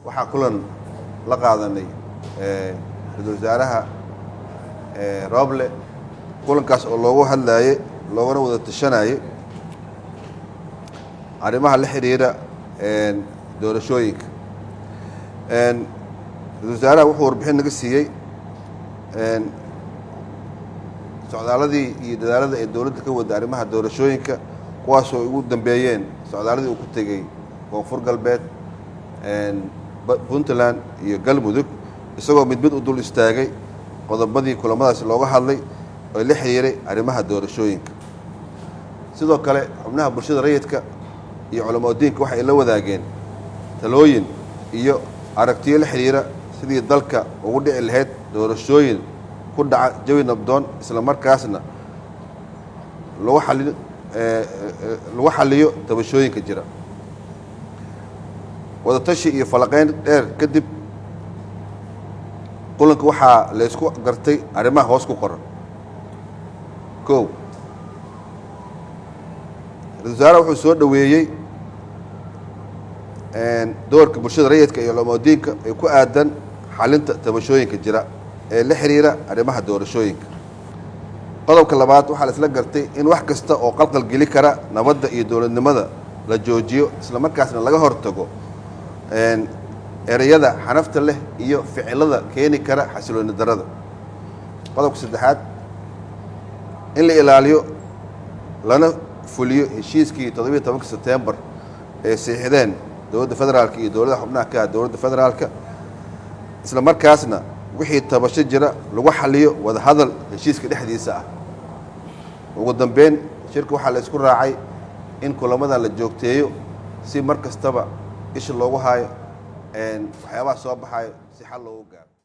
waxaa kulan la qaadanay ra-iisul wasaaraha Roble kulankaas oo loogu hadlayay loogana wada tashanayay arrimaha la xiriira doorashooyinka. ra-iisul wasaaraha wuxuu warbixin naga siiyey socdaaladii iyo dadaalada ay dowladda ka wada arrimaha doorashooyinka, kuwaasoo ugu dambeeyeen socdaaladii uu ku tegey koonfur galbeed, Puntland iyo Galmudug, isagoo mid u dul istaagay qodobadii kulamadaasi looga hadlay oo la xiriiray arrimaha doorashooyinka. sidoo kale xubnaha bulshada rayidka iyo culamo diinka waxay la wadaageen talooyin iyo aragtiyo la xiriira sidii dalka ugu dhici lahayd doorashooyin ku dhaca jawi nabdoon, isla markaasna lagu xaliyo tabashooyinka jira. wada tashi iyo falaqeyn dheer kadib kulanka waxaa la isku gartay arrimaha hoos ku qoran. kow, ra-iisul wasaaraha wuxuu soo dhaweeyey doorka bulshada rayidka iyo culamo diinka ee ku aadan xalinta tabashooyinka jira ee la xiriira arrimaha doorashooyinka. qodobka labaad, waxaa la isla gartay in wax kasta oo qalqal geli kara nabadda iyo dowladnimada la joojiyo, isla markaasna laga hortago ereyada xanafta leh iyo ficilada keeni kara xasilooni darada. qodobka saddexaad, in la ilaaliyo lana fuliyo heshiiskii 17 Sebtembar ee saxiixdeen dowladda federaalka iyo dowladda xubnaha ka ah dowladda federaalka, isla markaasna wixii tabasho jira lagu xaliyo wada hadal heshiiska dhexdiisa ah. ugu dambeyn, shirka waxaa la isku raacay in kulamadan la joogteeyo si mar kastaba isha loogu hayo waxyaabaha soo baxayo si xal loogu gaaro.